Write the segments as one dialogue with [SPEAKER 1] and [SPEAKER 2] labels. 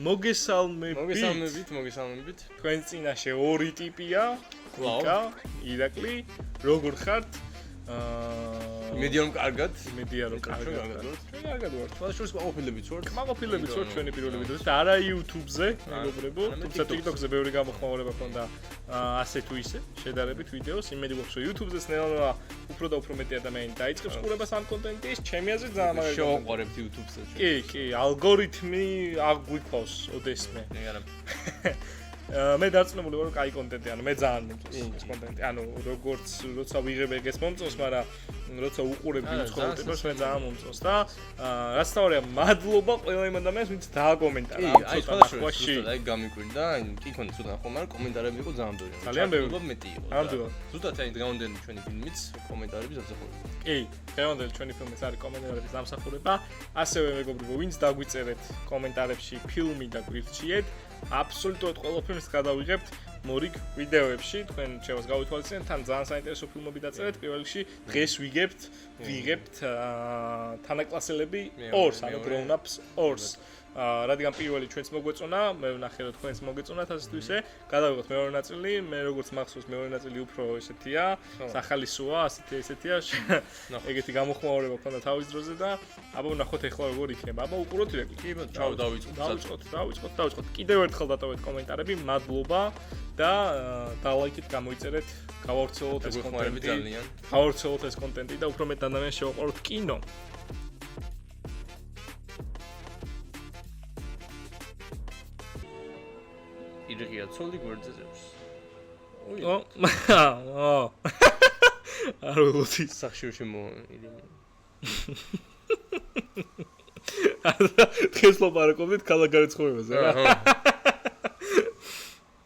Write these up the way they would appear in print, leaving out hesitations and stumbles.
[SPEAKER 1] მოგესალმებით. თქვენ წინაშე ორი ტიპია. ვიკა, ირაკლი, როგორ ხართ?
[SPEAKER 2] იმედია რომ კარგად.
[SPEAKER 1] კარგად ვართ.
[SPEAKER 2] შორს მაყოფილებით ვართ.
[SPEAKER 1] მაყოფილებით ვართ ჩვენი პირველი ვიდეოზე და არა YouTube-ზე, მეგობრებო, თუმცა TikTok-ზე ბევრი გამოხმაურება ქონდა ასე თუ ისე შედარებით ვიდეოს. იმედი გვაქვს რომ YouTube-ზე ნელა უფრო და უფრო მეტი ადამიანი დაიწყებს ყურებას ამ კონტენტის. ჩემი აზრით ძალიან მაგარი
[SPEAKER 2] შევაყარებთ YouTube-ზე.
[SPEAKER 1] კი, ალგორითმი აგვიქვავს ოდესმე. მე დარწმუნებული ვარ რომ კაი კონტენტი, ანუ მე ძალიან მომწონს ეს კონტენტი. ანუ როგორც როცა ვიღებ ეგეს მომწონს, მაგრამ როცა უყურებ ვიდეოს კონტენტს მე ძალიან მომწონს და რაც თავია მადლობა ყველა იმ ადამიანს, ვინც დააკომენტარა.
[SPEAKER 2] აი, სხვა გამიკვირდა, კი ქონდა ცოტა ხომ, მაგრამ კომენტარები იყო ძალიან ბევრი.
[SPEAKER 1] ძალიან ბევრი.
[SPEAKER 2] მეტი იყო.
[SPEAKER 1] ნამდვილად.
[SPEAKER 2] ზუსტად აი დღევანდელი ჩვენი ფილმიც კომენტარების დამსახურება.
[SPEAKER 1] კი, დღევანდელი ჩვენი ფილმიც არის კომენტარების დამსახურება. ასევე მეგობრებო, ვინც დაგვიწერეთ კომენტარებში ფილმი და გვირჩიეთ, აბსოლუტურად ყველა ფილმს გადავიღებთ მორიგ ვიდეოებში. თქვენ შევას გავითვალისწინეთ, თან ძალიან საინტერესო ფილმები დაწერეთ. პირველ რიგში დღეს ვიღებთ თანაკლასელები 2-ს, ანუ grown ups 2-ს. რადგან პირველი ჩვენც მოგვეწონა, მე ვნახე რომ თქვენც მოგეწონათ ასე თუ ისე, გადავიღოთ მეორე ნაწილი, მე როგორც მახსოვს მეორე ნაწილი უფრო ესეთია, სახალისოა, ასეთია. ეგეთი გამოხმაურება ქონდა თავის დროზე და აბა ვნახოთ ახლა როგორ იქნება. აბა უყუროთ ირაკლი.
[SPEAKER 2] კი,
[SPEAKER 1] დავიწყოთ. კიდევ ერთხელ დატოვეთ კომენტარები, მადლობა და დალაიქით, გამოიწერეთ, გავავრცელოთ ეს კონტენტი. გავავრცელოთ ეს კონტენტი და უფრო მეტ ადამიანს შევაყაროთ კინო.
[SPEAKER 2] ირღია ცოლი გვერდზე ზევს.
[SPEAKER 1] არ ვიღოთი
[SPEAKER 2] სახშირში ირინი.
[SPEAKER 1] დღეს ლაპარაკობდით ქალაქგარეთ ცხოვრებაზე რა.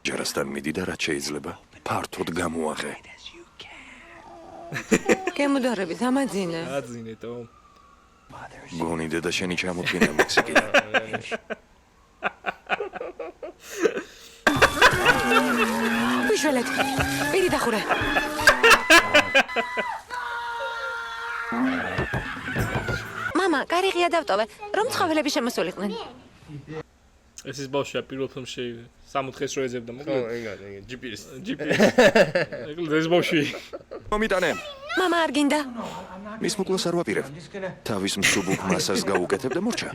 [SPEAKER 3] ჯარასთან მიდი და რაც შეიძლება ფართოდ გამოაღე.
[SPEAKER 4] გემუდარებით ამაძინე.
[SPEAKER 1] აძინეთო.
[SPEAKER 3] გონი დედა შენი ჩამოთვინა მექსიკიდან.
[SPEAKER 4] ვიშველეთ. პირი დახურე. მამა, კარი ღია დავტოვე. რომ ცხოველები შემოსულიყვნენ.
[SPEAKER 1] ეს ის ბავშვია პირველ ფილმში 60 დღეს რო ეძებდა მოკლედ.
[SPEAKER 2] ეგ GPS.
[SPEAKER 1] ეგ ეს ბავშვი.
[SPEAKER 3] მომიტანე.
[SPEAKER 4] მამა არ გინდა.
[SPEAKER 3] მის მოკლას არ ვაპირებ. თავის მსუბუქ მასას გაუკეთებ და მორჩა.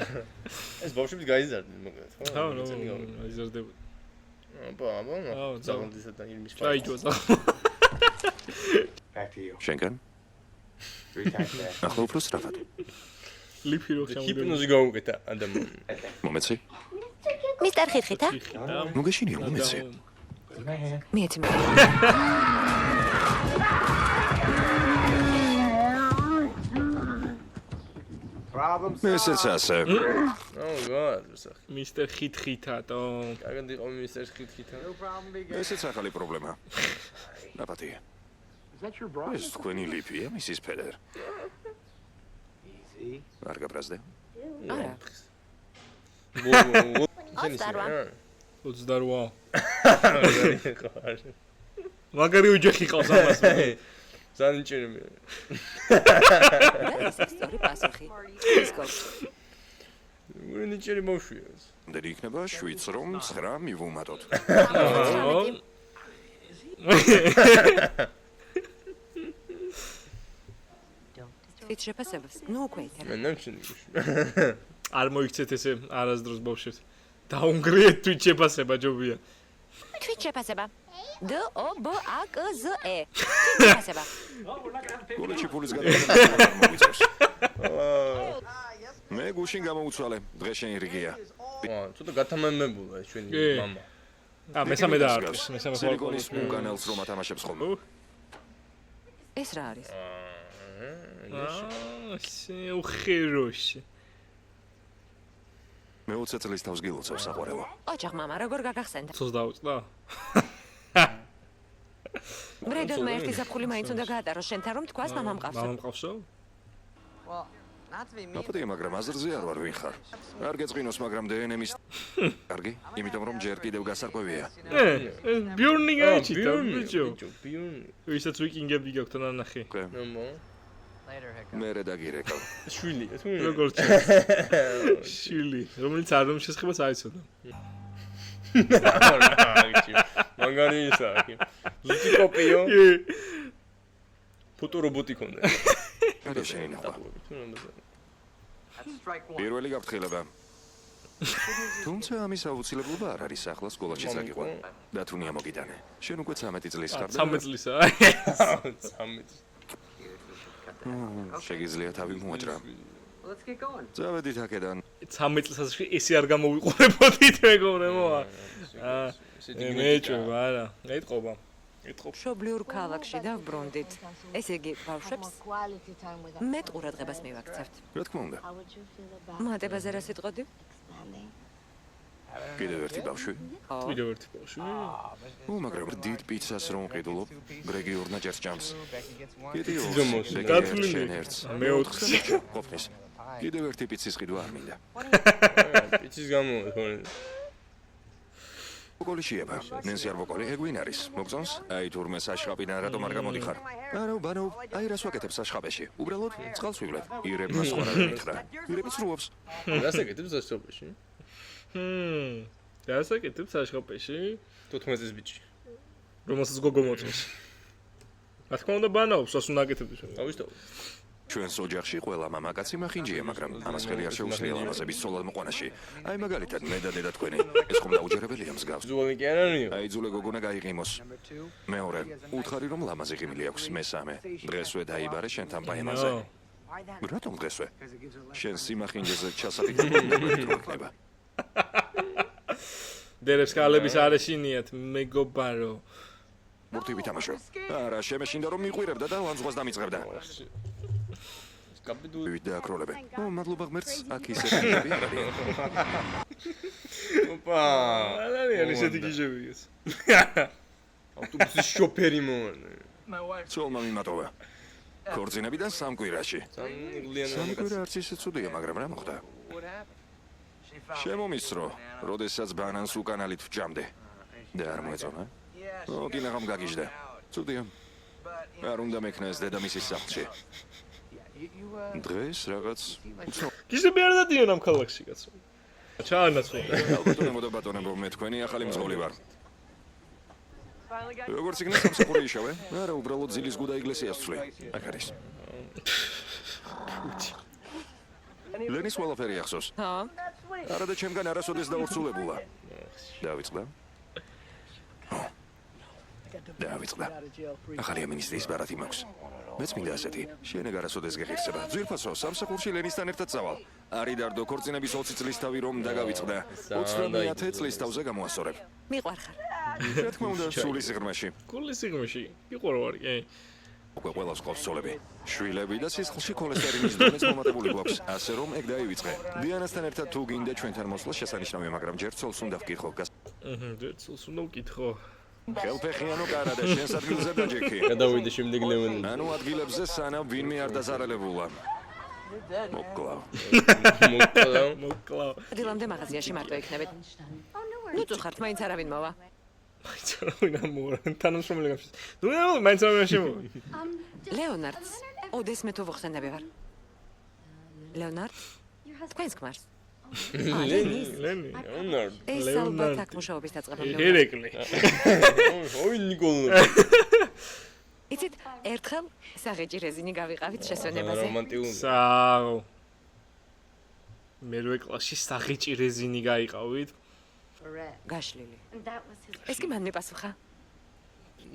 [SPEAKER 2] ეს ბავშვები გაიზარდნენ მოკლედ, ხო?
[SPEAKER 1] ხო, იზარდება.
[SPEAKER 2] აბა, ზაღლდისა და ირმის
[SPEAKER 1] ფაი. ჩაიჯო.
[SPEAKER 3] შენგან? ახლა უფრო სწრაფად.
[SPEAKER 1] ლიფი რო ხემ.
[SPEAKER 2] ჰიპნოზი გაუკეთა ადამიანს.
[SPEAKER 3] მომეცი?
[SPEAKER 4] მისტერ ხითხითა?
[SPEAKER 3] ნუ გეშინია, მომეცი.
[SPEAKER 4] მიეცი.
[SPEAKER 3] ესეც ასე.
[SPEAKER 1] მისტერ ხითხითათო.
[SPEAKER 2] კარგად იყო მისტერ ხითხითა.
[SPEAKER 3] ესეც ახალი პრობლემა. ნაპატი. ეს თქვენი ლიფია, მისის ფედერ. არ გაბრაზდე?
[SPEAKER 4] არა.
[SPEAKER 1] 28. მაგარი ოჯახი ყავს ამას.
[SPEAKER 2] ზანიჭერმე.
[SPEAKER 4] ეს ისტორი პასუხი. ის გავს.
[SPEAKER 2] ნიჭერი მოშვია ეს.
[SPEAKER 3] და იქნება 7 რომ 9 მივუმატოთ.
[SPEAKER 4] ის შეფასებას. ნუ უკვე ითარ.
[SPEAKER 2] მე ნამჩენი.
[SPEAKER 1] არ მოიქცეთ ესე არასდროს ბავშვებს. დაუნგრიეთ თვით შეფასება ჯობია.
[SPEAKER 4] თვით შეფასება. D O B A K Z E. შეფასება.
[SPEAKER 3] გოლეჩი ფულის გადაგება მოიწევს. მე გუშინ გამოუცვალე, დღეს შენ ირგია.
[SPEAKER 2] ცოტა გათამამებულა ეს ჩვენი მამა.
[SPEAKER 1] მესამე და არის, მესამე
[SPEAKER 3] სილიკონის მუგანელს რომ ათამაშებს ხოლმე.
[SPEAKER 4] ეს რა არის?
[SPEAKER 1] უხეროში.
[SPEAKER 3] მე 20 წლის თავს გილოცავს საყვარელო.
[SPEAKER 4] ოჯახ მამა, როგორ გაგახსენდა?
[SPEAKER 1] ცოს დაუწყდა?
[SPEAKER 4] ბრედონმა ერთი ზაფხული მაინც უნდა გაატაროს შენთან რომ თქვას მამა მყავსო.
[SPEAKER 1] მამა მყავსო?
[SPEAKER 3] ნაპატი, მაგრამ აზრზე არ ვარ ვინ ხარ. არ გეწყინოს, მაგრამ დნმ-ის კარგი, იმიტომ რომ ჯერ კიდევ გასარკვევია.
[SPEAKER 1] ბიურნი გაიჩიტა, ბიჭო.
[SPEAKER 2] ბიურნი.
[SPEAKER 1] ვისაც ვიკინგები გაქვთ ნანახი.
[SPEAKER 3] მერე დაგირეკავ.
[SPEAKER 2] შვილია თუ
[SPEAKER 1] როგორც ჩანს. შვილი, რომელიც არ რომ შესხებას აიცოდა.
[SPEAKER 2] მაგარისა აქ. ზუსტი კოპიო. ფოტორობოტი ქონდა.
[SPEAKER 3] არა შეიძლება. პირველი გაფრთხილება. თუმცა ამის აუცილებლობა არ არის ახლა სკოლაში წაგიყვა. და თუნია მოგიტანე. შენ უკვე 13 წლის ხარ და
[SPEAKER 1] 13 წლისა.
[SPEAKER 2] 13.
[SPEAKER 3] შეგიძლია თავი მოაჭრა. წავედით აქედან.
[SPEAKER 1] 13 წელსაც ესე არ გამოვიყურებოდით მეგობრებო. მეჭვება არა. ეტყობა.
[SPEAKER 4] მშობლიურ ქალაქში დავბრუნდით. ესე იგი, ბავშვებს მეტ ყურადღებას მივაქცევთ.
[SPEAKER 3] რა თქმა უნდა.
[SPEAKER 4] მატებაზე რა სიტყოდი?
[SPEAKER 3] კიდევ ერთი ბავშვი.
[SPEAKER 1] კიდევ ერთი ბავშვი.
[SPEAKER 3] მაგრამ დიდ პიცას რომ ყიდულობ, გრეგი ორნაჯერ ჭამს. კიდე
[SPEAKER 1] გათვლილი.
[SPEAKER 3] შენ ერთს.
[SPEAKER 1] მეოთხე.
[SPEAKER 3] ყოფნის. კიდევ ერთი პიცის ყიდვა არ მინდა.
[SPEAKER 2] პიცის გამო
[SPEAKER 3] ვოკალი შეება. ნენსი არ ვოკალი ეგვინ არის. მოგწონს? აი თურმე საშხაპიდან რატომ არ გამოდიხარ? ბანო, აი რას ვაკეთებ საშხაპეში? უბრალოდ წყალს ვივლებ. ირებმა სხვა რა მითხრა. ირები ცრუობს.
[SPEAKER 2] რასაკეთებს საშხაპეში?
[SPEAKER 1] დასაკეთებ საშხაპეში?
[SPEAKER 2] 14 წლის ბიჭი.
[SPEAKER 1] რომელსაც გოგო მოწონს. რა თქმა უნდა ბანაობს, რას უნდა აკეთებდეს?
[SPEAKER 2] ავიშტო.
[SPEAKER 3] ჩვენს ოჯახში ყველა მამაკაცი მახინჯია, მაგრამ ამას ხელი არ შეუძლია ლამაზების ცოლად მოყვანაში. აი მაგალითად მე და დედა თქვენი. ეს ხომ დაუჯერებელია მსგავს.
[SPEAKER 2] ზუალი კი არ არისო.
[SPEAKER 3] აი ძულე გოგონა გაიღიმოს. მეორე, უთხარი რომ ლამაზი ღიმილი აქვს. მესამე, დღესვე დაიბარე შენთან პაემაზე. რატომ დღესვე? შენ სიმახინჯეზე ჩასაფიქრება.
[SPEAKER 1] დერებს კალების არეშინიათ მეგობარო.
[SPEAKER 3] მურტი ვითამაშო. არა, შემეშინდა რომ მიყვირებდა და ლანძღვას დამიწყებდა.
[SPEAKER 2] კაპიტუ
[SPEAKER 3] დააკროლებე. მადლობა ღმერთს, აქ ისე ხილები არ არის.
[SPEAKER 2] ოპა.
[SPEAKER 1] ალარიანი ესეთი გიჟები ეს.
[SPEAKER 2] ავტობუსის შოფერი მოანა.
[SPEAKER 3] ცოლმა მიმატოვა. ქორწინებიდან 3 კვირაში.
[SPEAKER 2] სამი
[SPEAKER 3] კვირა არც ისე ცუდია, მაგრამ რა მოხდა? შემომისრო, როდესაც ბანანს უკანალით ვჭამდე. და არ მოეწონა? გინაღამ გაგიჟდა. ცუდია. არ უნდა მექნა ეს დედამისის სახლში. დღეს რაღაც
[SPEAKER 1] გიჟები არ დადიან ამ ქალაქში კაცო. ჩაანაცვლე.
[SPEAKER 3] ალბათონებო და ბატონებო, მე თქვენი ახალი მძღოლი ვარ. როგორც იქნა სამსახური იშავე? არა, უბრალოდ ძილის გუდა ეკლესიას ვცვლი. აქ არის. ლენის ყველაფერი ახსოვს.
[SPEAKER 4] ხო?
[SPEAKER 3] არა და ჩემგან არასოდეს დაურცულებულა. დავიწყდა. დავიწყდა. ახალი ამინისტრის ბარათი მაქვს. მეც მინდა ასეთი. შენე გარასოდეს გეღირსება. ძვირფასო, სამსახურში ლენისთან ერთად წავალ. არი დარდო ქორწინების 20 წლის თავი რომ დაგავიწყდა. 29 წლის თავზე გამოასწორებ.
[SPEAKER 4] მიყვარხარ.
[SPEAKER 3] რა თქმა უნდა, სული სიღრმეში.
[SPEAKER 1] გულის სიღრმეში. იყო რა ვარ, კი.
[SPEAKER 3] უკვე ყველას ყავს ცოლები. შვილები და სისხლში ქოლესტერინის დონეს მომატებული გვაქვს, ასე რომ ეგ დაივიწყე. დიანასთან ერთად თუ გინდა ჩვენთან მოსვლა შესანიშნავია, მაგრამ ჯერ ცოლს უნდა ვკითხო.
[SPEAKER 1] ცოლს უნდა ვკითხო.
[SPEAKER 3] ხელფეხიანო კარა და შენს ადგილზე დაჯექი.
[SPEAKER 2] გადავიდე შემდეგ ლევანი.
[SPEAKER 3] ანუ ადგილებზე სანამ ვინმე არ დაზარალებულა. მოკლავ.
[SPEAKER 1] მოკლავ.
[SPEAKER 4] დილამდე მაღაზიაში მარტო იქნებით. ნუ წუხართ, მაინც არავინ მოვა.
[SPEAKER 1] მაინც არავინ ამორა. თანამშრომელი გამშეს. ნუ მაინც არავინ შემოვა.
[SPEAKER 4] ლეონარდს ოდეს მე თუ ვხსენები ვარ. ლეონარდ? თქვენს ქმარს.
[SPEAKER 1] ლენი.
[SPEAKER 2] ლეონარდ.
[SPEAKER 4] ეს ალბათ აქ მუშაობის დაწყებამდე.
[SPEAKER 1] ჰერეკლე.
[SPEAKER 2] ოი ნიკოლო.
[SPEAKER 4] იცით, ერთხელ საღეჭი რეზინი გავიყავით შესვენებაზე.
[SPEAKER 2] რომანტიკული.
[SPEAKER 1] საუ. მერვე კლასში საღეჭი რეზინი გაიყავით.
[SPEAKER 4] გაშლილი. ეს კი მან მიპასუხა.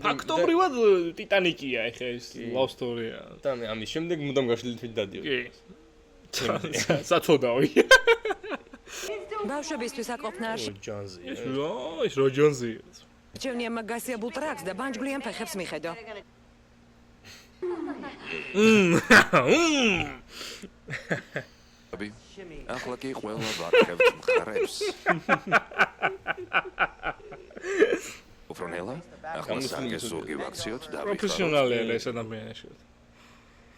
[SPEAKER 1] ფაქტობრივად ტიტანიკია ეხა ეს love story-ა.
[SPEAKER 2] და მე ამის შემდეგ მუდამ გაშლილი თვით დადიოდი.
[SPEAKER 1] კი. სათოდავი.
[SPEAKER 4] ბავშვებისთვის აყოფნა არ
[SPEAKER 2] ჯანზი.
[SPEAKER 1] ის როჯონზია.
[SPEAKER 4] შევნია მაგასიებულ ტრაქს და ბანჯგლიან ფეხებს მიხედო.
[SPEAKER 3] ახლა კი ყველა ვარქევთ მხარებს. უფრონელა, ახლა სარგეს ზურგი ვაქციოთ და
[SPEAKER 1] პროფესიონალია ეს ადამიანში.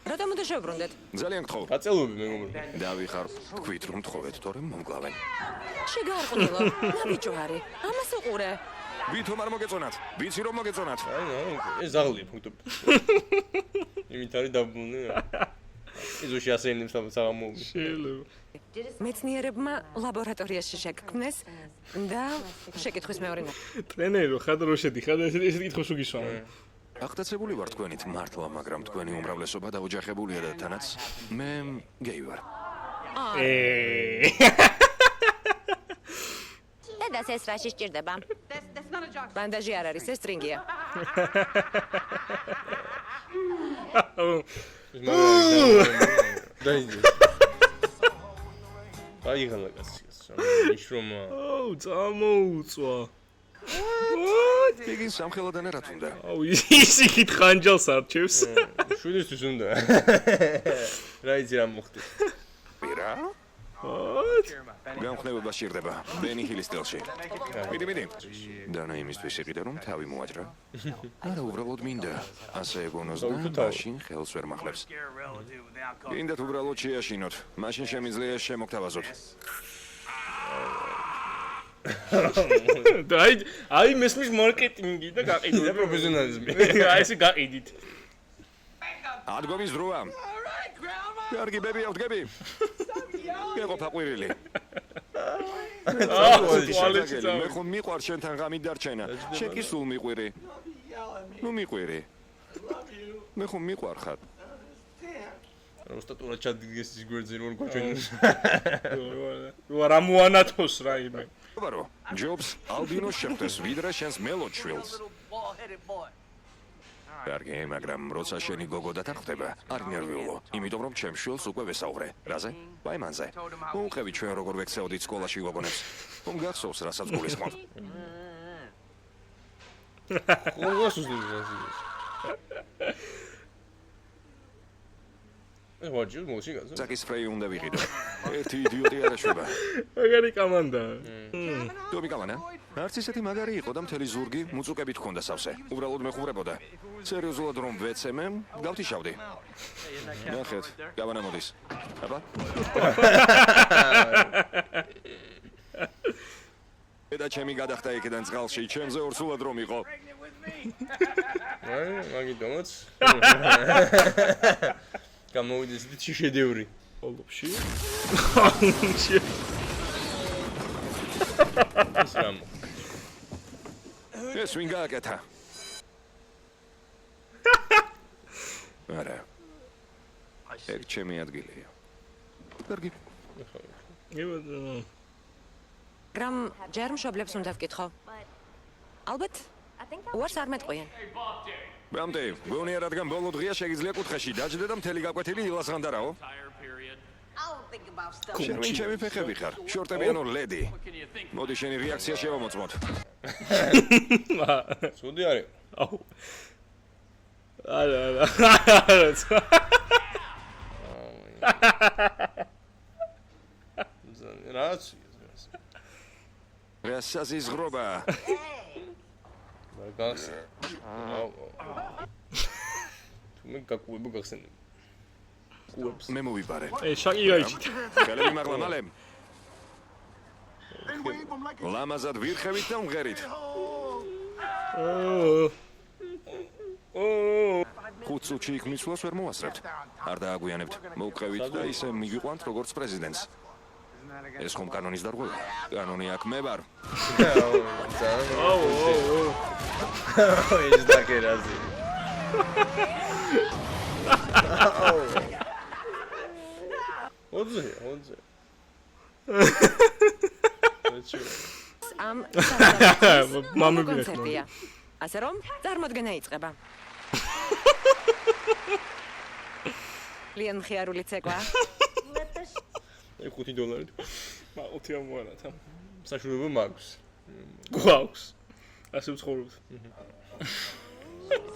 [SPEAKER 4] რატომ უნდა შევბრუნდეთ?
[SPEAKER 3] ძალიან გთხოვ.
[SPEAKER 2] გაწელობი მეგობრო.
[SPEAKER 3] დავიხარ, თქვით რომ თხოვეთ, თორემ მომკლავენ.
[SPEAKER 4] შეგარყვნილო, ნაბიჯო არის. ამას უყურე.
[SPEAKER 3] ვითომ არ მოგეწონათ? ვიცი რომ მოგეწონათ.
[SPEAKER 2] ეს ზაღლია ფაქტობრივად. იმით არის დაბრუნე. იზოში ასე იმის საღამოები.
[SPEAKER 1] შეიძლება.
[SPEAKER 4] მეცნიერებმა ლაბორატორიაში შექმნეს და შეკითხვის მეორე
[SPEAKER 1] ტრენერი რო ხარ რო შედიხარ და ესეთი კითხავს უგისვამენ.
[SPEAKER 3] აღტაცებული ვარ თქვენით მართლა, მაგრამ თქვენი უმრავლესობა დაოჯახებულია და თანაც მე გეი ვარ.
[SPEAKER 4] დედას ეს რაში სჭირდება? ბანდაჟი არ არის, ეს სტრინგია.
[SPEAKER 2] დაიძე. აიღალა კაცს. ნიშრომა.
[SPEAKER 1] აუ, წამოუწვა.
[SPEAKER 3] იგი სამხელოდან რა თუნდა.
[SPEAKER 1] აუ, ისი ხანჯალს არჩევს.
[SPEAKER 2] შვიდისთვის უნდა. რა იცი რა მოხდა.
[SPEAKER 3] პირა? გამხნევება სჭირდება. ბენი ჰილის სტილში. მიდი. დანა იმისთვის იყიდა რომ თავი მოაჭრა. არა, უბრალოდ მინდა. ასე ეგონოს და მაშინ ხელს ვერ მახლებს. გინდათ უბრალოდ შეაშინოთ. მაშინ შემიძლია შემოგთავაზოთ.
[SPEAKER 1] აი მესმის მარკეტინგი და გაყიდვა.
[SPEAKER 2] და პროფესიონალიზმი.
[SPEAKER 1] აი ესე გაყიდით.
[SPEAKER 3] ადგომის დროა. კარგი ბები, ავდგები. ეყო ყვირილი. მე ხომ მიყვარ შენთან ღამით დარჩენა. შენ კი სულ მიყვირი. ნუ მიყვირი. მე ხომ მიყვარ ხარ.
[SPEAKER 2] როსტატურა ჩადგეს ის გვერდზე რომ გვაჩვენოს.
[SPEAKER 1] რო არ ამოანათოს რაიმე.
[SPEAKER 3] ვარო, ჯობს ალბინოს შეხვდეს ვიდრე შენს მელოდ შვილს. კარგი, მაგრამ როცა შენი გოგო დათანხმდება, არ ნერვიულო, იმიტომ რომ ჩემს შვილს უკვე ვესაუბრე. რაზე? პაიმანზე. მოუყევი ჩვენ როგორ ვექცეოდით სკოლაში გოგონებს. ხომ გახსოვს რასაც გულისხმობ?
[SPEAKER 2] ვაჯი მუსიკაზე.
[SPEAKER 3] საკის სპრეი უნდა ვიყიდო. ერთი იდიოტი არ ეშვება.
[SPEAKER 1] მაგარი კამანდა.
[SPEAKER 3] დომი კამანა? არც ისეთი მაგარი იყო და მთელი ზურგი მუწუკებით ჰქონდა სავსე. უბრალოდ მეხუბრებოდა. სერიოზულად რომ ვეცემე, გავთიშავდი. ნახეთ, კამანა მოდის. აბა. და ჩემი გადახდა იქიდან წყალში, ჩემზე ორსულად რომ იყო.
[SPEAKER 2] აი, მაგიტომაც. გამოვიდეს ისეთი შედევრი.
[SPEAKER 1] ყოლობში.
[SPEAKER 2] ეს რამ.
[SPEAKER 3] ეს ვინ გააკეთა? არა. ეგ ჩემი ადგილია. კარგი.
[SPEAKER 4] გრამ ჯერ მშობლებს უნდა ვკითხო. ალბათ უარს არ მეტყვიან.
[SPEAKER 3] ბამდე, გონია რადგან ბოლო დღეა შეგიძლია კუთხეში დაჯდე და მთელი გაკვეთილი ილასღანდარაო. შენ ვინ ჩემი ფეხები ხარ? შორტები ანუ ლედი. მოდი შენი რეაქცია შევამოწმოთ.
[SPEAKER 2] სუდი არის.
[SPEAKER 1] აუ. არა.
[SPEAKER 2] რაც
[SPEAKER 3] რასაზიზღრობა.
[SPEAKER 2] მაგას. თუ მე გაკუება გახსენებ. კუებს.
[SPEAKER 3] მე მოვიბარე.
[SPEAKER 1] შაკი გაიჭით.
[SPEAKER 3] ხელები მაღლა მალე. ლამაზად ვირხევით და მღერით. ხუთ წუთში იქ მისვლას ვერ მოვასწრებთ. არ დააგვიანებთ. მოვყევით და ისე მივიყვანთ როგორც პრეზიდენტს. ეს ხომ კანონის დარღვევა? კანონი აქ მე ვარ.
[SPEAKER 2] ის დაკერაზი. ოდზე.
[SPEAKER 4] ამ
[SPEAKER 1] მამები
[SPEAKER 4] კონცერტია. ასე რომ წარმოდგენა იწყება. ლიან ხიარული ცეკვა.
[SPEAKER 2] აი $5.
[SPEAKER 1] მაუთი ამოანათა.
[SPEAKER 2] საშუალება მაქვს.
[SPEAKER 1] გვაქვს. ასე ვცხოვრობთ.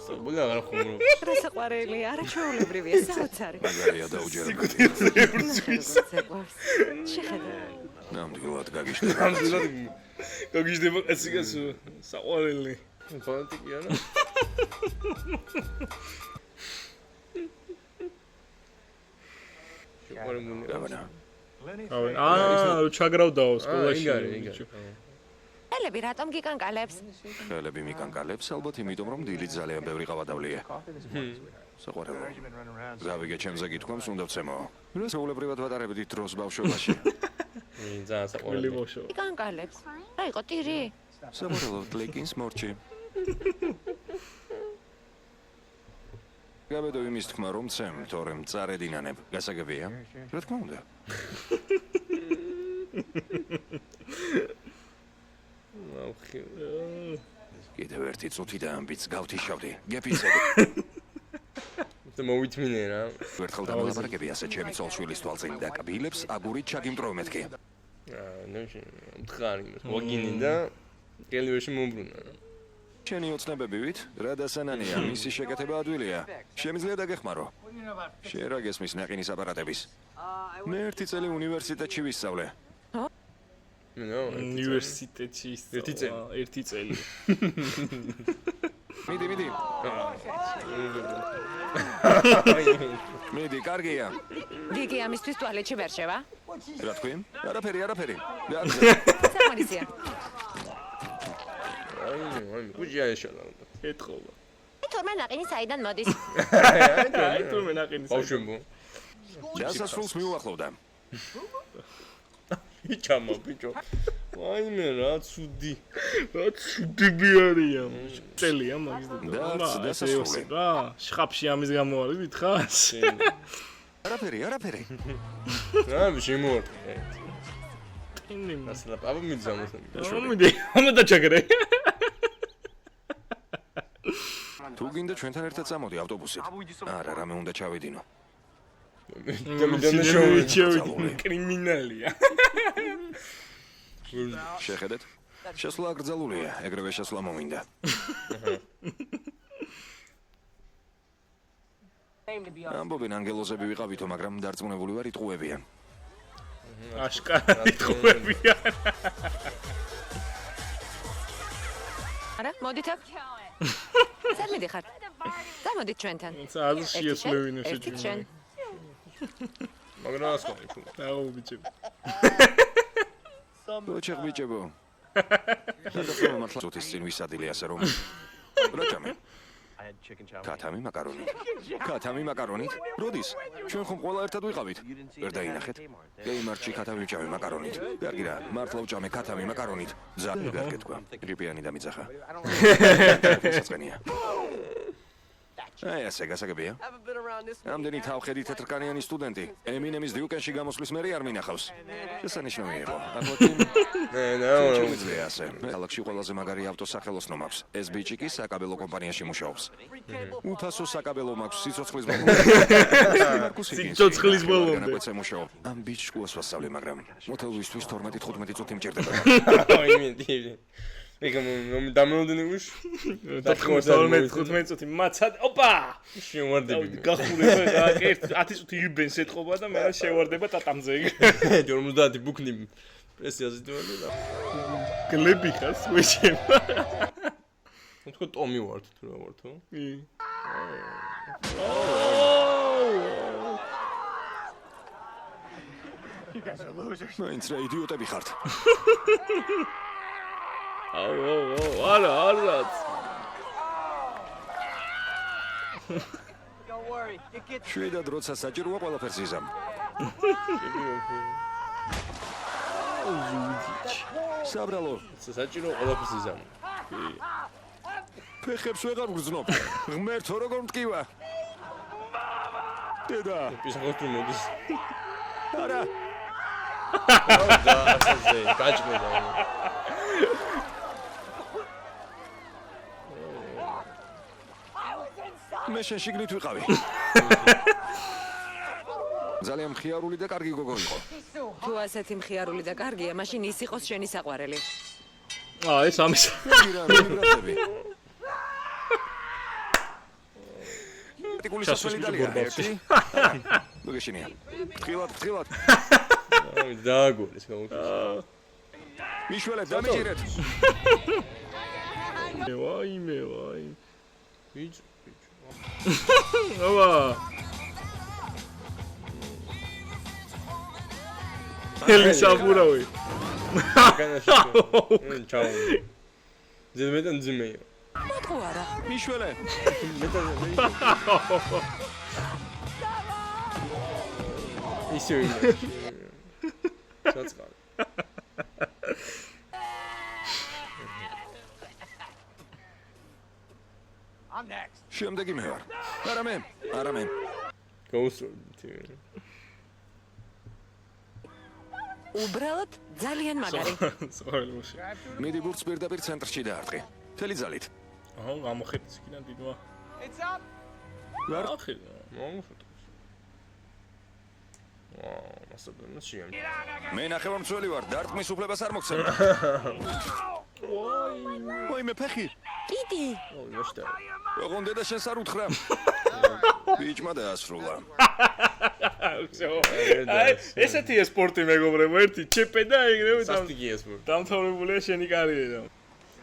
[SPEAKER 2] საბულა არ ხუმრობ.
[SPEAKER 4] რა საყვარელი, არაჩვეულებრივია, საოცარი.
[SPEAKER 3] მაგარია დაუჯერებდი.
[SPEAKER 4] შეხედა.
[SPEAKER 3] ნამდვილად გაგიშდება.
[SPEAKER 2] ნამდვილად
[SPEAKER 1] გაგიჟდება კაციგას საყვარელი.
[SPEAKER 2] ფანატიკია რა.
[SPEAKER 3] გაბანა.
[SPEAKER 1] ჩაგრავდაო სკოლაში.
[SPEAKER 4] ელები რატომ გიკანკალებს?
[SPEAKER 3] ხელები მიკანკალებს ალბათ იმიტომ რომ დილით ძალიან ბევრი ყავადავლია. საყვარელო. გავიგე ჩემზე გითქვამს უნდა ვცემო. რა საუბრებრივად ვატარებდით დროს ბავშვობაში.
[SPEAKER 2] ძალიან საყვარელი.
[SPEAKER 1] ბავშვო.
[SPEAKER 4] იკანკალებს. რა იყო ტირი?
[SPEAKER 3] საყვარელო ლეკინს მორჩი. გავედო იმის თქმა რომ ცემ, თორემ წარედინანებ. გასაგებია? რა თქმა უნდა. კიდევ ერთი წუთი და ამბიც გავთიშავდი. გეფიცები.
[SPEAKER 2] და მოვითმინე რა.
[SPEAKER 3] ერთხელ დამალაპარაკები ასე ჩემი ცოლშვილის თვალწინ და კბილებს აგურით ჩაგიმტროვ მეთქი.
[SPEAKER 2] მთხარი იმას მოგინი და გელივერში მომბრუნა რა.
[SPEAKER 3] შენი ოცნებებივით, რა დასანანია, მისი შეკეთება ადვილია. შემიძლია დაგეხმარო. შენ რა გესმის ნაყინის აპარატების? მე ერთი წელი უნივერსიტეტში ვისწავლე.
[SPEAKER 1] უნივერსიტეტში
[SPEAKER 2] ერთი წელი.
[SPEAKER 1] ერთი წელი.
[SPEAKER 3] მიდი. მიდი, კარგია.
[SPEAKER 4] გიგი ამისთვის ტუალეტში ვერ შევა?
[SPEAKER 3] რა თქვი? არაფერი.
[SPEAKER 4] სამარისია.
[SPEAKER 2] აი, გუჯია ეშალა.
[SPEAKER 1] ეთხოვა.
[SPEAKER 4] თორმე ნაყინი საიდან მოდის?
[SPEAKER 1] აი თორმე ნაყინის.
[SPEAKER 2] ბავშვებო.
[SPEAKER 3] დასასრულს მიუახლოვდა.
[SPEAKER 2] იჩამა ბიჭო. აი მე რა ცუდი.
[SPEAKER 1] რა ცუდი ბიარია. წელია მაგის
[SPEAKER 3] და დასასრული.
[SPEAKER 1] რა, შხაპში ამის გამოარიდით ხას?
[SPEAKER 3] არაფერი.
[SPEAKER 2] რა შემოვარდე.
[SPEAKER 1] ტინი
[SPEAKER 2] მასალა აბა მიძამოს.
[SPEAKER 1] მოდი, ამოდა ჩაგრე.
[SPEAKER 3] თუ გინდა ჩვენთან ერთად წამოდი ავტობუსით. არა, რამე უნდა ჩავედინო.
[SPEAKER 1] კრიმინალია.
[SPEAKER 3] შეხედეთ? შესვლა აკრძალულია, ეგრევე შესვლა მომინდა. ამბობენ ანგელოზები ვიყავითო, მაგრამ დარწმუნებული ვარ იტყუებიან.
[SPEAKER 1] აშკარად იტყუებიან.
[SPEAKER 4] არა, მოდით აქ. სად მიდიხარ? დამოდით ჩვენთან.
[SPEAKER 1] ძალიან შეესმევინე
[SPEAKER 4] ერთი ჩვენ.
[SPEAKER 2] მაგრამ ასე ხო.
[SPEAKER 1] აუ ბიჭები.
[SPEAKER 3] ოჩეხ ბიჭებო. და მართლა ზოთის წინ ვისადილი ასე რომ. რა ჭამე? კათამი მაკარონით? როდის? ჩვენ ხომ ყველა ერთად ვიყავით? ვერ დაინახეთ? გეიმარჩი კათამი ვჭამე მაკარონით. კარგი რა, მართლა ვჭამე კათამი მაკარონით. ძალიან კარგი თქვა. გრიპიანი დამიძახა. საწყენია. აი ასე გასაგებია. ამდენი თავხედი თეთრკანიანი სტუდენტი ემინემის დიუკენში გამოსვლის მერე არ მინახავს. შესანიშნავი იყო. აღვთინ შეიძლება ასე. ქალაქში ყველაზე მაგარი ავტოსახელოსნო მაქვს. ეს ბიჭი კი საკაბელო კომპანიაში მუშაობს. უფასო საკაბელო მაქვს სიცოცხლის ბოლომდე.
[SPEAKER 1] სიცოცხლის ბოლომდე.
[SPEAKER 3] განაკვეთზე მუშაობ. ამ ბიჭს შუას ვასწავლე, მაგრამ მოთელვისთვის 12-15 წუთი მჭირდება.
[SPEAKER 2] აი მე ეგ დამეულდენი უშ
[SPEAKER 1] 15 წუთი მაცად ოპა
[SPEAKER 2] შევარდები
[SPEAKER 1] გახურება რა 10 წუთი იბენს ეთყობა და მე შევარდება ტატამზე
[SPEAKER 2] 50 ბუქნი პრესიაზე დუალი და
[SPEAKER 1] გლები ხარ სვეშება
[SPEAKER 2] თქო ტომი ვარ თუ რა ვარ თუ
[SPEAKER 3] მაინც რა იდიოტები ხართ
[SPEAKER 1] არა.
[SPEAKER 3] შვიდად როცა საჭიროა ყველაფერს იზამ. საბრალო,
[SPEAKER 2] საჭირო ყველაფერს იზამ.
[SPEAKER 3] ფეხებს ვეღარ ვგრძნობ. ღმერთო როგორ მტკივა. დედა,
[SPEAKER 2] პისხოთი მოდის.
[SPEAKER 3] არა.
[SPEAKER 2] და ასე გაჭმედა.
[SPEAKER 3] მე შეგნით ვიყავი. ძალიან მხიარული და კარგი გოგო იყო.
[SPEAKER 4] თუ ასეთი მხიარული და კარგია, მაშინ ის იყოს შენი საყვარელი.
[SPEAKER 1] ეს ამის.
[SPEAKER 3] მიგრაცები. პარტიკულის ასველი დალია. მოგეშინია. ფრთხილად.
[SPEAKER 2] აი დააგორეს გამოგეს.
[SPEAKER 3] მიშველეთ დამიჭირეთ.
[SPEAKER 1] ვაი.
[SPEAKER 2] ბიჭო.
[SPEAKER 1] აბა. ელისაბურავი.
[SPEAKER 2] განაშო. ჩაუ. ზედმეტან ძმეა.
[SPEAKER 4] მოტყუ არა.
[SPEAKER 3] მიშველე.
[SPEAKER 2] ისე ვინდა. საწყალი.
[SPEAKER 3] შემდეგი მე ვარ. არა მე.
[SPEAKER 2] გაუსწორდი.
[SPEAKER 4] უბრალოდ ძალიან მაგარი.
[SPEAKER 1] სწორელში.
[SPEAKER 3] მიდი ბურთს პირდაპირ ცენტრში დაარტყი. მთელი ძალით.
[SPEAKER 1] აჰა, გამოხედის იქიდან დიდვა.
[SPEAKER 3] ვარ.
[SPEAKER 1] ახი.
[SPEAKER 2] მომხდ. ვაუ, მასობენ შეამ.
[SPEAKER 3] მე ნახევარმცველი ვარ, დარტყმის უფლებას არ მოგცემ. ვაი, მე ფეხი.
[SPEAKER 4] კიდი.
[SPEAKER 2] ო, მოშტა.
[SPEAKER 3] ოღონდ და შენს არ უთხრა. ბიჭმა დაასრულა.
[SPEAKER 1] აი, ესეთია სპორტი მეგობრებო, ერთი ჩეპე და ეგრევე
[SPEAKER 2] სასტიკია სპორტი.
[SPEAKER 1] დამთავრებულია შენი კარიერა.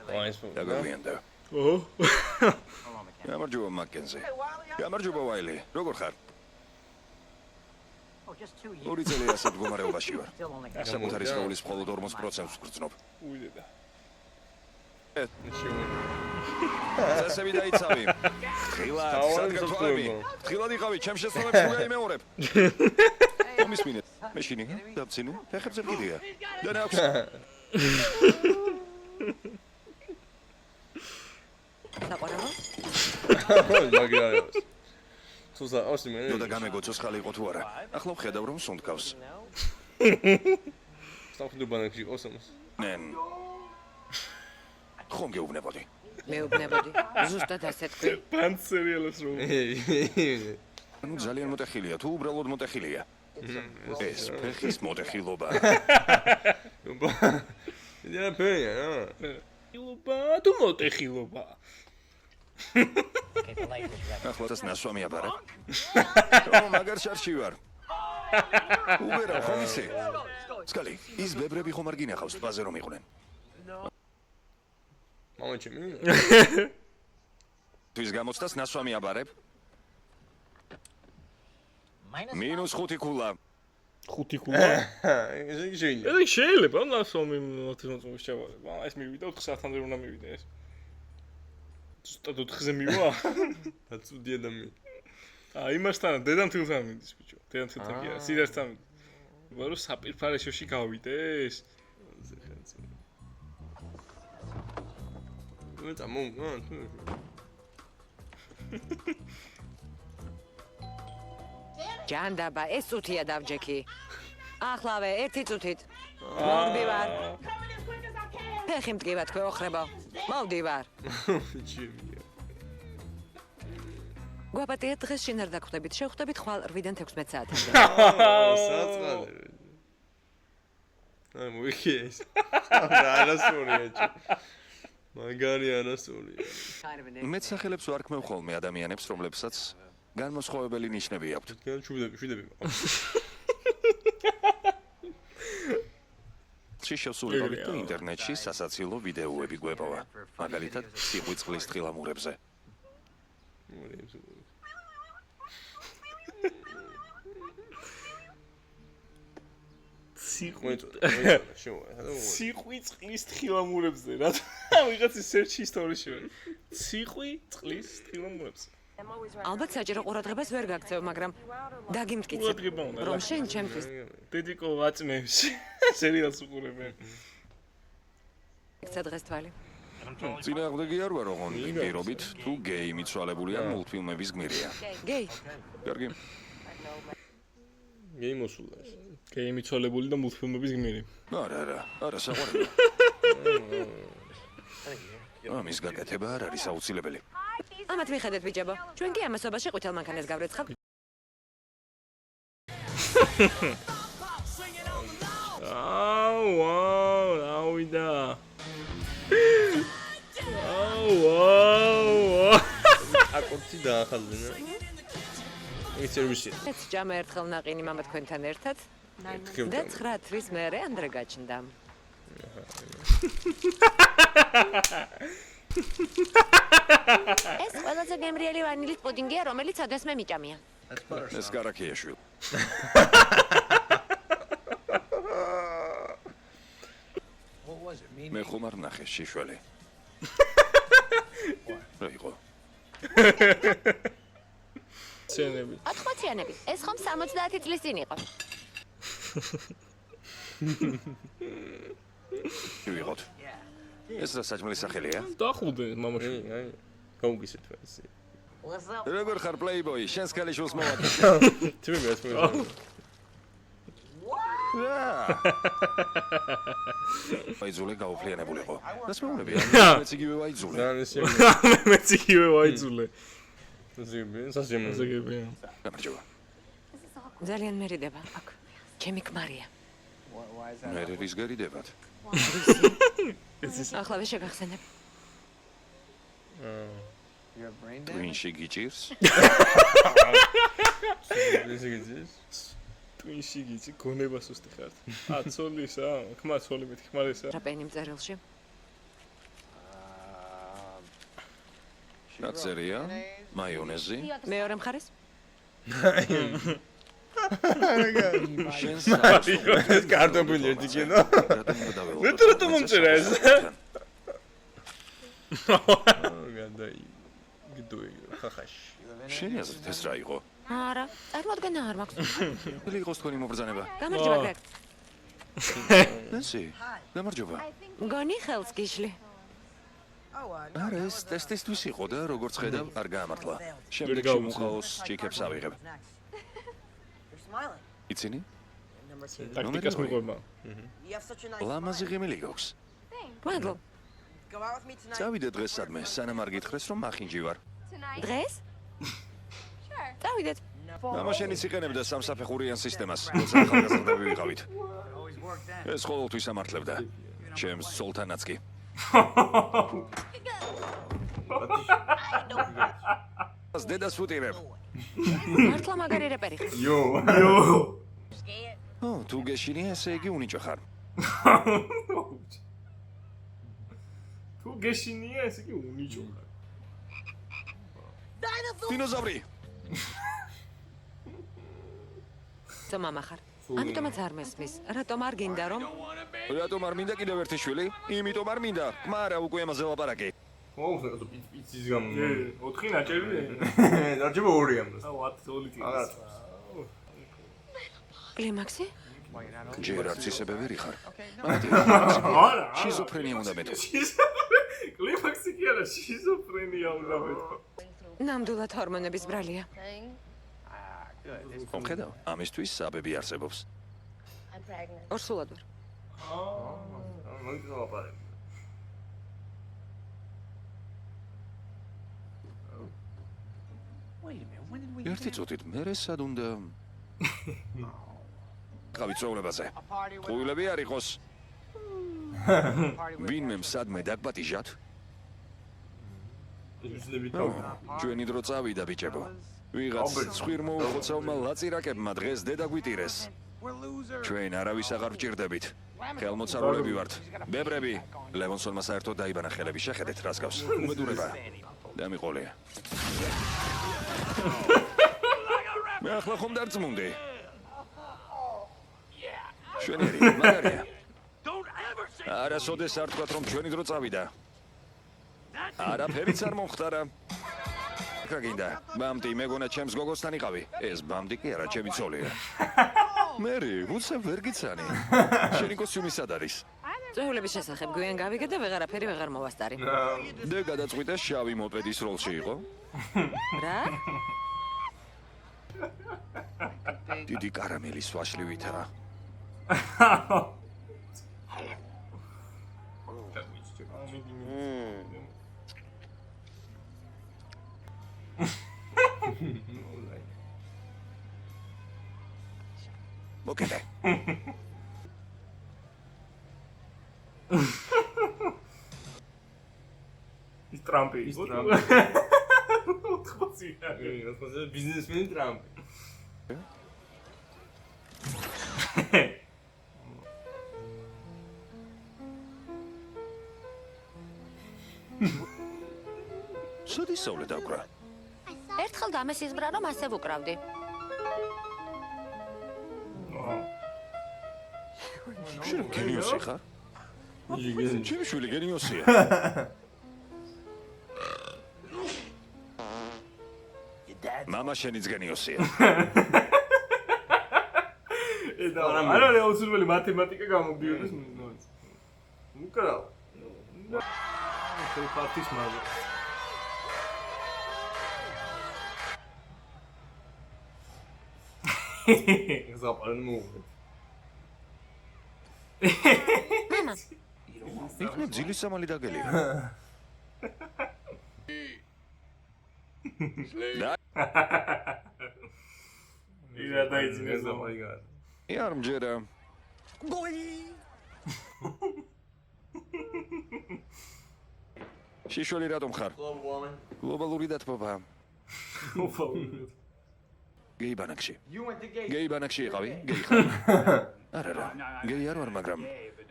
[SPEAKER 2] აი, სპორტი.
[SPEAKER 3] დაგგვიანდა.
[SPEAKER 1] ოჰო.
[SPEAKER 3] გამარჯობა მაკენზი. გამარჯობა ვაილი. როგორ ხარ? ორი წელი ასეთ მდგომარეობაში ვარ. საკუთარი სხეულის მხოლოდ 40%-ს ვგრძნობ.
[SPEAKER 1] უიდედა.
[SPEAKER 3] წესები დაიცავი. ხილად, სადგეთვალები. ხილად იყავი, ჩემს შეცდომებს თუ გაიმეორებ. მომისმინეთ. მეშინი, დაბცინე, ფეხებზე მყიდია. და ნაქვს.
[SPEAKER 4] საყვარელო?
[SPEAKER 2] მაგარებს. თუცა ოსი მე.
[SPEAKER 3] ნუ და გამეგოცოს ხალი იყო თუ არა. ახლა ვხედავ რომ სუნთქავს.
[SPEAKER 2] სამხედროებაში ყოსამს.
[SPEAKER 3] ნენ. ხომ გეუბნებოდი.
[SPEAKER 4] მეუბნებოდი. ზუსტად ასე თქვი.
[SPEAKER 1] პანც სერიალებს რო.
[SPEAKER 3] ნუ ძალიან მოტეხილია, თუ უბრალოდ მოტეხილია. ეს ფეხის მოტეხილობა.
[SPEAKER 2] იდეა ფეია,
[SPEAKER 1] ხილობა თუ მოტეხილობა.
[SPEAKER 3] ახლა ეს ნასვამი აბარა. მაგარ შარში ვარ. უბერა ხომ ისე? სკალი, ის ბებრები ხომ არ გინახავს ტბაზე რომ იყვნენ?
[SPEAKER 2] მომეჩემი.
[SPEAKER 3] თვის გამოცდას ნასვამი აბარებ. -5 ქულა.
[SPEAKER 1] 5 ქულა.
[SPEAKER 2] ესე იგი შეიძლება.
[SPEAKER 1] ეს შეიძლება, ნასვამი მოთხოვს შევარება. ეს მივიდა 4 საათამდე უნდა მივიდა ეს. ზუსტად 4-ზე მივა.
[SPEAKER 2] დაწუდი ადამიანი.
[SPEAKER 1] აი იმასთან დედამთილთან მიდის ბიჭო. დედამთილთან კი არა, სიდარსთან. ვარო საპირფარეშოში გავიდეს.
[SPEAKER 2] მეცა მომ,
[SPEAKER 4] ჯანდაბა, ეს წუთია დავჯექი. ახლავე, ერთი წუთით. მოვდივარ. ფეხი მდგება თქვენ ოხრებო. მოვდივარ.
[SPEAKER 2] ჩემია.
[SPEAKER 4] გვაპატია დღეს შინ არ დაგხვდებით. შევხვდებით ხვალ 8-დან 16 საათამდე.
[SPEAKER 2] საწყალი. აი მოიქეს. არასწორია. მაგარი არასწორია.
[SPEAKER 3] მეც სახელებს ვარქმევ ხოლმე ადამიანებს, რომლებსაც განმოსხოვებელი ნიშნები აქვთ.
[SPEAKER 2] თქვენ შვიდები.
[SPEAKER 3] შევსრულებით და ინტერნეტში სასაცილო ვიდეოები გვეპოვა. მაგალითად, სიყვიწყლის თხილამურებზე.
[SPEAKER 1] ციყვი წყლის თხილამურებზე რა. ვიღაცის search history-ში ვარ. ციყვი წყლის თხილამურებზე.
[SPEAKER 4] ალბათ საჭირო ყურადღებას ვერ გაგწევ, მაგრამ დაგიმტკიცე.
[SPEAKER 1] ყურადღება უნდა.
[SPEAKER 4] რომ შენ ჩემთვის
[SPEAKER 1] დედიკო აწმევს. სერიალს უყურებენ.
[SPEAKER 4] ეცა დღეს თვალი.
[SPEAKER 3] წინააღმდეგი არ ვარ, ოღონდ პირობით თუ გეი მიცვალებული ან მულტფილმების გმირია.
[SPEAKER 4] გეი.
[SPEAKER 3] კარგი.
[SPEAKER 2] გეი მოსულა ეს.
[SPEAKER 1] გეი მიცვალებული და მულტფილმების გმირი.
[SPEAKER 3] არა, საყვარელი. ამის გაკეთება არ არის აუცილებელი.
[SPEAKER 4] ამათ მიხედეთ ბიჭებო, ჩვენ კი ამასობაში ყვითელ მანქანას გავრეცხავთ.
[SPEAKER 1] ვაუ, ავიდა. ვაუ.
[SPEAKER 2] აკორცი დაახალდენა. ეს სერვისი.
[SPEAKER 4] ეს ჯამა ერთხელ ნაყინი მამა თქვენთან ერთად. და 9 თვის მერე ანდრე გაჩნდა. ეს ყველაზე გემრიელი ვანილის პუდინგია, რომელიც ადრესმე მიჭამია.
[SPEAKER 3] ეს კარაქია შვილი. მე ხომ არ ნახე შიშველი. რა იყო?
[SPEAKER 1] ცენები.
[SPEAKER 5] 80-იანები. ეს ხომ 70 წლის წინ იყო.
[SPEAKER 3] ვიღოთ. ეს რა საჭმელის სახელია?
[SPEAKER 1] დახვდე მამაში.
[SPEAKER 2] აი, გაუგისეთ ეს.
[SPEAKER 3] როგორ ხარ პლეიბოი? შენს ქალიშვილს მოვაკეთე.
[SPEAKER 2] თვე მე ასე.
[SPEAKER 3] ვაიძულე გაუფლიანებულიყო. დასმეულები მეც იგივე ვაიძულე.
[SPEAKER 2] ძალიან ესე.
[SPEAKER 1] მეც იგივე ვაიძულე.
[SPEAKER 2] სასიამოვნო.
[SPEAKER 1] ზეგებია.
[SPEAKER 3] გამარჯობა.
[SPEAKER 4] ძალიან მერიდება აქ. ჩემი ქმარია.
[SPEAKER 3] მე რის გერიდებათ?
[SPEAKER 4] ახლავე შეგახსენებ.
[SPEAKER 3] twin-ში გიჭირს?
[SPEAKER 2] ესე გიძის?
[SPEAKER 1] twin-ში გიცი გონება სუსტი ხართ. ცოლისა? ქმარ ცოლი მეთქი ქმარისა.
[SPEAKER 4] რა პენი მწერილში?
[SPEAKER 3] რა წერია? მაიონეზი?
[SPEAKER 4] მეორე მხარეს?
[SPEAKER 3] შენს
[SPEAKER 2] ეს კარტოფილი ერთი კინო.
[SPEAKER 1] მე რატომ მომწერა ეს?
[SPEAKER 2] გადაი. გდოი ხახაში.
[SPEAKER 3] შენი აზრით ეს რა იყო?
[SPEAKER 4] არა, წარმოადგენა არ მაქვს.
[SPEAKER 3] რა იყო თქვენი მობრძანება?
[SPEAKER 4] გამარჯობა გრეგ.
[SPEAKER 3] ნანსი, გამარჯობა.
[SPEAKER 4] მგონი ხელს გიშლი.
[SPEAKER 3] არა, ეს ტესტისთვის იყო და როგორც ხედავ, არ გაამართლა.
[SPEAKER 1] ვერ
[SPEAKER 3] შემდეგში
[SPEAKER 1] გაუწია.
[SPEAKER 3] მუყაოს ჭიქებს ავიღებ. იცინი?
[SPEAKER 1] ტაქტიკას მიყვება.
[SPEAKER 3] ლამაზი ღიმილი გაქვს.
[SPEAKER 4] მადლობ.
[SPEAKER 3] წავიდე დღეს სადმე, სანამ არ გითხრეს, რომ მახინჯი ვარ.
[SPEAKER 4] დღეს? წავიდეთ.
[SPEAKER 3] მამა შენიც იყენებდა სამსაფეხურიან სისტემას, როცა ახალგაზრდები ვიყავით. ეს ყოველთვის ამართლებდა. ჩემს სულთანაც კი. ას დედას ვუტირებ.
[SPEAKER 5] მართლა მაგარი რეპერი ხარ.
[SPEAKER 2] იო.
[SPEAKER 3] ო, თუ გეშინია, ესე იგი უნიჭო ხარ.
[SPEAKER 1] თუ გეშინია, ესე იგი უნიჭო ხარ.
[SPEAKER 3] დინოზავრი.
[SPEAKER 4] ძმამა ხარ. ამიტომაც არ მესმის. რატომ არ გინდა რომ
[SPEAKER 3] რატომ არ მინდა კიდევ ერთი შვილი? იმიტომ არ მინდა. კმარა უკვე ამაზე ლაპარაკი.
[SPEAKER 2] მოუხდა პიცის გამო.
[SPEAKER 1] 4 ნაჭერია.
[SPEAKER 2] დარჩება 2 ამას.
[SPEAKER 1] აუ 10
[SPEAKER 2] აღარ.
[SPEAKER 4] კლიმაქსი?
[SPEAKER 3] ჯერ არც ისევე ვერი ხარ.
[SPEAKER 1] არა.
[SPEAKER 3] შიზოფრენია უნდა მეთქო.
[SPEAKER 1] კლიმაქსი კი არა, შიზოფრენია უნდა მეთქო.
[SPEAKER 4] ნამდვილად ჰორმონების ბრალია.
[SPEAKER 3] ხედავ, ამისთვის საბები არსებობს.
[SPEAKER 4] ორსულად ვარ.
[SPEAKER 2] მოიწვა ლაპარაკი.
[SPEAKER 3] ერთი წუთით მერე სად უნდა ყავი წვეულებაზე. ყუილები არ იყოს. ვინმე სადმე დაგპატიჟათ? ჩვენი დრო წავიდა ბიჭებო. ვიღაც ცხვირ მოუხოცავმა ლაწირაკებმა დღეს დედა გვიტირეს. ჩვენ არავის აღარ ვჭირდებით. ხელმოწარულები ვართ. ბებრები. ლევონსონმა საერთოდ დაიბანა ხელები. შეხედეთ რას გავს. უმედურება. დამიყოლია. მე ახლა ხომ დარწმუნდი. შვენიერი, მაგარია. არასოდეს არ თქვათ რომ ჩვენი დრო წავიდა. არაფერიც არ მომხდარა. გაგინდა, ბამდი, მეგონა ჩემს გოგოსთან იყავი. ეს ბამდი კი არა, ჩემი ცოლია. მერი, უცებ ვერ გიცანი. შენი კოსტიუმი სად არის?
[SPEAKER 4] წვეულების შესახებ გვიან გავიგე და ვეღარაფერი ვეღარ მოვასწარი.
[SPEAKER 3] და გადაწყვიტე შავი მოპედის როლში იყო.
[SPEAKER 4] რა?
[SPEAKER 3] დიდი კარამელის ვაშლივითაა. მოკიდე.
[SPEAKER 1] ის ტრამპი.
[SPEAKER 2] ის ტრამპი.
[SPEAKER 1] ხოცია.
[SPEAKER 2] ეს ბიზნესმენი ტრამპი.
[SPEAKER 3] სოდი სოვლე დაგვრა.
[SPEAKER 5] ერთხელ გამესიზღვრა რომ ასე ვუკრავდი.
[SPEAKER 3] შენ გენიოსი ხარ? ჩემი შვილი გენიოსია. მამა შენი ძგენიოსია.
[SPEAKER 1] არა რეალურული მათემატიკა გამოგდიოდეს ნოც. უკრავ. ფაქტის მაგა.
[SPEAKER 2] ზაპარენ მოუღე.
[SPEAKER 5] მამა,
[SPEAKER 3] იქნებ ძილის სამალი დაგელია. და
[SPEAKER 1] ირა დაიძინეს
[SPEAKER 2] ზაპარი გარ.
[SPEAKER 3] არ მჯერა. შიშველი რატომ ხარ? გლობალური დათბობა. გეი ბანაკში. გეი ბანაკში იყავი? გეი ხარ? არა, გეი არ ვარ, მაგრამ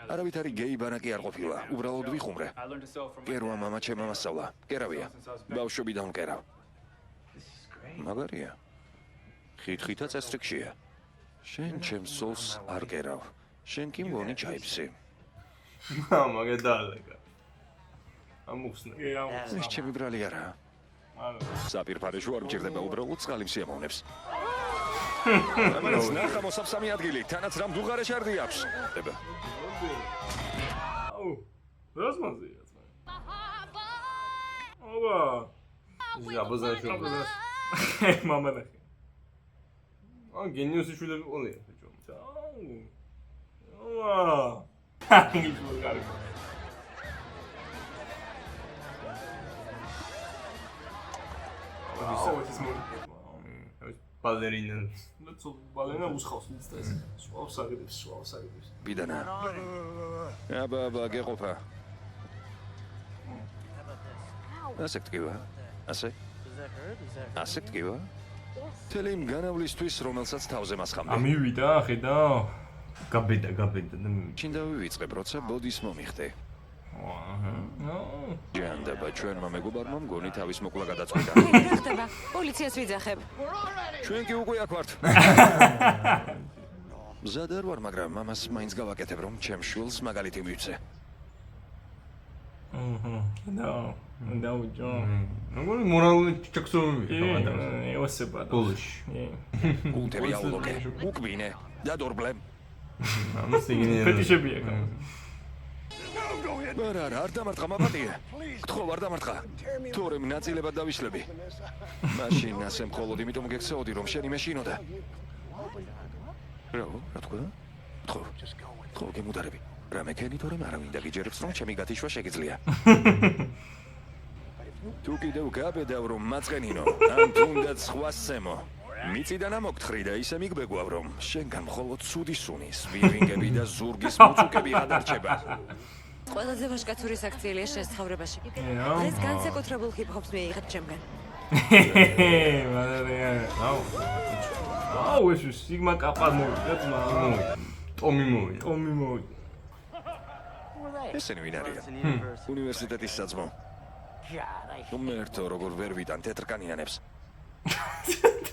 [SPEAKER 3] არავითარი გეი ბანაკი არ ყოფილა. უბრალოდ ვიხუმრე. კერვა მამა ჩემ მასწავლა. კერავია. ბავშვობიდან ვკერავ. მაგარია. ხითხითა წესრიგშია. შენ ჩემ სულს არ კერავ. შენ კი მგონი ჩაიფსი.
[SPEAKER 2] მაგე დაალეკა. ამუხსნა.
[SPEAKER 3] ეს ჩემი ბრალი არა. საპირფარეშო არ მჭირდება უბრალოდ წყალი სიამოვნებს. ამას ნახა მოსაფსამი ადგილი, თანაც რამ დუღარეშ არ დიაქვს.
[SPEAKER 1] აუ, რაზმაზია ძმა. აბა.
[SPEAKER 2] აბაზაში.
[SPEAKER 1] მამა ნახე.
[SPEAKER 2] გენიოსი შვილები ყოლია ბიჭო.
[SPEAKER 1] აბა. ის მოგარი. ის მოგარი.
[SPEAKER 2] ბალერინა.
[SPEAKER 1] ნაცო ბალერინა უსხავს მის ეს. სვავს აგებს.
[SPEAKER 3] ბიდანა. აბა, გეყოფა. ასე გტკივა? ასე გტკივა? თელი იმ განავლისთვის, რომელსაც თავზე მასხამდი.
[SPEAKER 1] ამივიდა, ხედა.
[SPEAKER 2] გაბედა და
[SPEAKER 3] ჩინდა ვივიწყებ, როცა ბოდის მომიხდე. ჯანდაბა ჩვენმა მეგობარმა მგონი თავის მოკლა გადაწყვიტა.
[SPEAKER 4] რა ხდება? პოლიციას ვიძახებ.
[SPEAKER 3] ჩვენ კი უკვე აქ ვართ. მზად არ ვარ, მაგრამ მამას მაინც გავაკეთებ, რომ ჩემ შვილს მაგალითი მივცე.
[SPEAKER 1] და უჯო.
[SPEAKER 2] როგორი მორალური ჭიჭაქსოვები
[SPEAKER 1] ევასება.
[SPEAKER 2] ბოლოში.
[SPEAKER 3] გუნდები აულოკე. უკბინე და დორბლემ.
[SPEAKER 2] ამას იგინე.
[SPEAKER 1] ფეტიშები აქ.
[SPEAKER 3] არა, არ დამარტყა მაპატია. გთხოვ, არ დამარტყა. თორემ ნაწილებად დავიშლები. მაშინ ასე მხოლოდ იმიტომ გექცეოდი, რომ შენი მეშინოდა. რა თქვა? გთხოვ, გემუდარები. რა მეკენი თორემ არავინ დაგიჯერებს, რომ ჩემი გათიშვა შეგიძლია. თუ კიდევ გაბედავ, რომ მაწყენინო, ან თუნდაც სხვა სცემო. მიწიდან ამოგთხრი და ისე მიგბეგვავ, რომ შენგან მხოლოდ ცუდი სუნის, ვირინგები და ზურგის მუწუკები გადარჩება.
[SPEAKER 4] ყველაზე ვაჟკაცური საქციელია შენს ცხოვრებაში. დღეს განსაკუთრებულ ჰიპ-ჰოპს მიიღეთ ჩემგან.
[SPEAKER 1] აუ, ეს სიგმა კაპა მოვიდა ძმა.
[SPEAKER 2] ტომი მოვიდა.
[SPEAKER 3] ესენი ვინ არიან? უნივერსიტეტის საძმო. უმერთო როგორ ვერ ვიტან თეთრკანიანებს.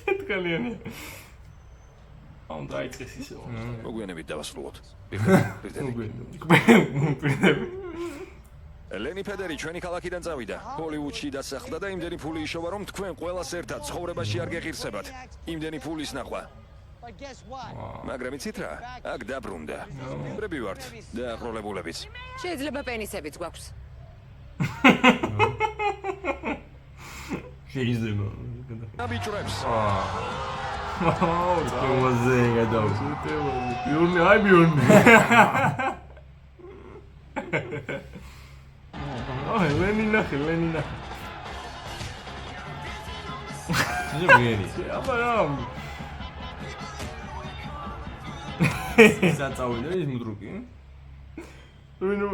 [SPEAKER 1] თეთრკანიანი. ამ დაიწყეს ისე.
[SPEAKER 3] მოგვიანებით დავასრულოთ. ლენი ფედერი ჩვენი ქალაქიდან წავიდა. ჰოლივუდში დასახლდა და იმდენი ფული იშოვა, რომ თქვენ ყველას ერთად ცხოვრებაში არ გეღირსებათ. იმდენი ფულის ნახვა. მაგრამ იცით რა? აქ დაბრუნდა. ბრები ვართ და ახლოლებულებიც.
[SPEAKER 4] შეიძლება პენისებიც გვაქვს.
[SPEAKER 2] შეიძლება.
[SPEAKER 3] აბიჭრებს.
[SPEAKER 2] ტოვაზე გადავ.
[SPEAKER 1] ბიურნი, აი ბიურნი. აი, ლენინა.
[SPEAKER 2] ძე მერი.
[SPEAKER 1] აბა რა.
[SPEAKER 2] საწავიდა ის მუდრუკი?
[SPEAKER 1] ვინო,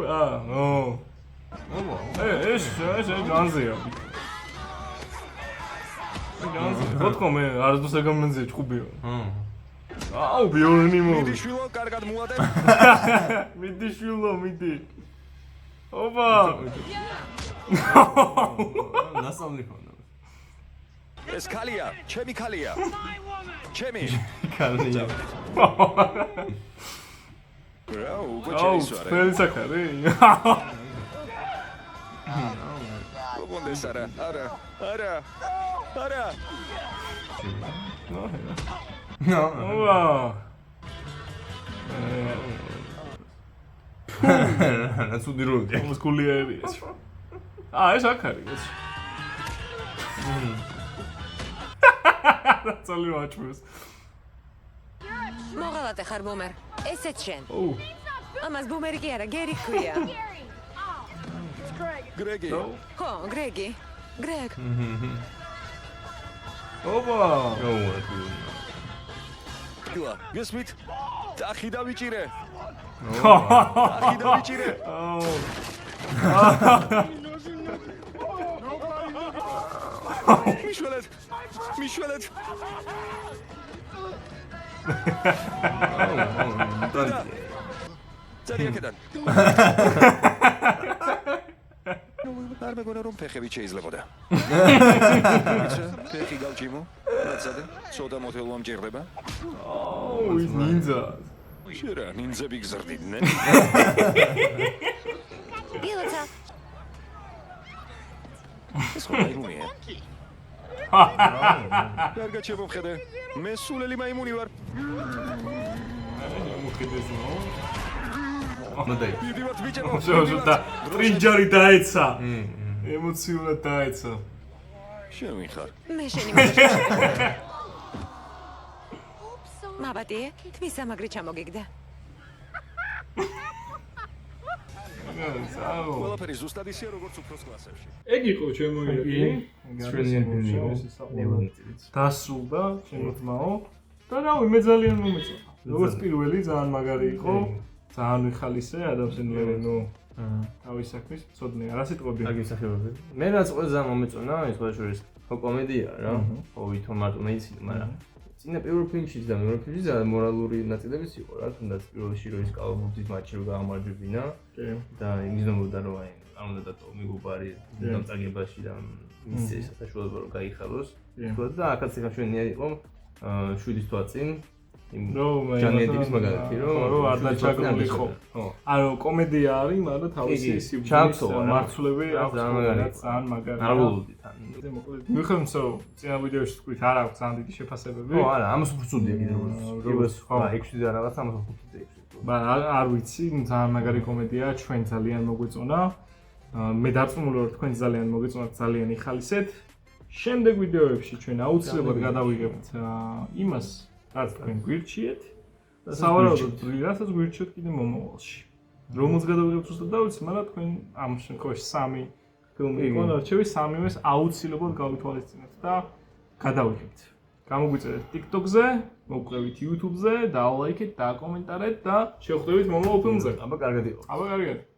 [SPEAKER 1] ეს განზეა. ხოთქომე არ დოსაგამენზე ჭუბიო. აუ, ბიორნი მოვიდა.
[SPEAKER 3] მიდი შვილო, კარგად მუადებ.
[SPEAKER 1] მიდი შვილო. ოპა.
[SPEAKER 2] ნასამლი ხონდა.
[SPEAKER 3] ეს ქალია, ჩემი ქალია. ჩემი.
[SPEAKER 2] ქალია.
[SPEAKER 3] რა, უკვე ჩეის ვარ.
[SPEAKER 1] ფელი საკარი.
[SPEAKER 3] გოგონდეს არა. არა.
[SPEAKER 1] ვა
[SPEAKER 2] ნაცუდი როლია.
[SPEAKER 1] όμως გულიერია. ეს აქ არის. ცალი ვაჭმევს.
[SPEAKER 4] მოღალატე ხარ ბუმერ. ესეც შენ.
[SPEAKER 1] ოუ.
[SPEAKER 4] ამას ბუმერი კი არა, გერი ქვია.
[SPEAKER 3] გრეგი.
[SPEAKER 4] ხო, გრეგი. გრეგ.
[SPEAKER 1] ოპა.
[SPEAKER 3] დილა, გესმით? ტახი დავიჭირე. ტახი დავიჭირე. მიშველეთ. მიშველეთ. ძალიან არ მეგონა რომ ფეხები შეიძლებოდა. ფეხი გავჭიმო. რაცადა? ცოტა მოთელვა მჭირდება.
[SPEAKER 1] ოუ, ის ნინძა.
[SPEAKER 3] შერა ნინძები გზრდიდნენ.
[SPEAKER 5] დილოცა
[SPEAKER 3] ეს ხო მაიმუნია. კარგად შემოვხედე. მე სულელი მაიმუნი ვარ.
[SPEAKER 2] მოდი.
[SPEAKER 3] მივიდივართ ბიჭებო.
[SPEAKER 1] შოშოთა ტრინჯარი დაეცა. ემოციურად დაეცა.
[SPEAKER 3] შენ ვინ ხარ?
[SPEAKER 4] მე შენი მამა. მაბატი, თმის სამაგრი ჩამოგიგდა.
[SPEAKER 3] ყველაფერი ზუსტად ისეა როგორც უფროს კლასებში.
[SPEAKER 1] ეგ იყო ჩემო ირგლი. დასრულდა ჩემო ძმაო. და რავი, მე ძალიან მომეწონა. როგორც პირველი ძალიან მაგარი იყო. ძალიან ვიხალისე ადამიანები, ნუ თავის საქმის მწოდნეა. რა სიტყვები?
[SPEAKER 2] აგი სახეობები. მე რაც ყველაზე მომეწონა, ის ყველა შორის ხო კომედია რა. ხო ვითომ მარტო მეცინა, მაგრამ წინა პირველ ფილმშიც და მეორე ფილმშიც ძალიან მორალური ნაწილებიც იყო რა, თუნდაც პირველში რო ის კალაბუძის მატჩი რო გაამარჯვებინა და იმიზნებოდა რომ აი არ უნდა დატოვო მეგობარი დამწაგებაში და მის საშუალება რომ გაიხაროს. და აქაც ახლა ჩვენია იყო 7 თვის წინ ჯანიეტის მაგალითი რომ
[SPEAKER 1] არ დაჩაგრილიყო. ანუ კომედია არის, მაგრამ თავისი სიუჟეტის მარცვლები აქვს ძალიან მაგარი.
[SPEAKER 2] არ ვლოდით ან
[SPEAKER 1] მიხედავთ რომ წინა ვიდეოში თქვით არ აქვს ძალიან დიდი შეფასებები.
[SPEAKER 2] ხო არა, ამას უფრო ცუდია კიდევ როგორც ხო 6 და რაღაც ამას 5 და 6.
[SPEAKER 1] მაგრამ არ ვიცი, ძალიან მაგარი კომედია, ჩვენ ძალიან მოგვეწონა. მე დარწმუნებული ვარ თქვენ ძალიან მოგეწონათ, ძალიან იხალისეთ. შემდეგ ვიდეოებში ჩვენ აუცილებლად გადავიღებთ იმას, რაც თქვენ გვირჩიეთ და სავარაუდოდ რასაც გვირჩიოთ კიდე მომავალში. რომელს გადავიღებთ უბრალოდ დავიცი, მაგრამ თქვენ ამ შემთხვევაში 3 ფილმი იყო არჩევი, 3-მეს აუცილებლად გავითვალისწინებთ და გადავიღებთ. გამოგვიწერეთ TikTok-ზე, მოვკლევით YouTube-ზე, დაალაიქეთ, დააკომენტარეთ და შევხვდებით მომავალ ფილმზე.
[SPEAKER 2] აბა კარგად იყო.
[SPEAKER 1] აბა კარგად.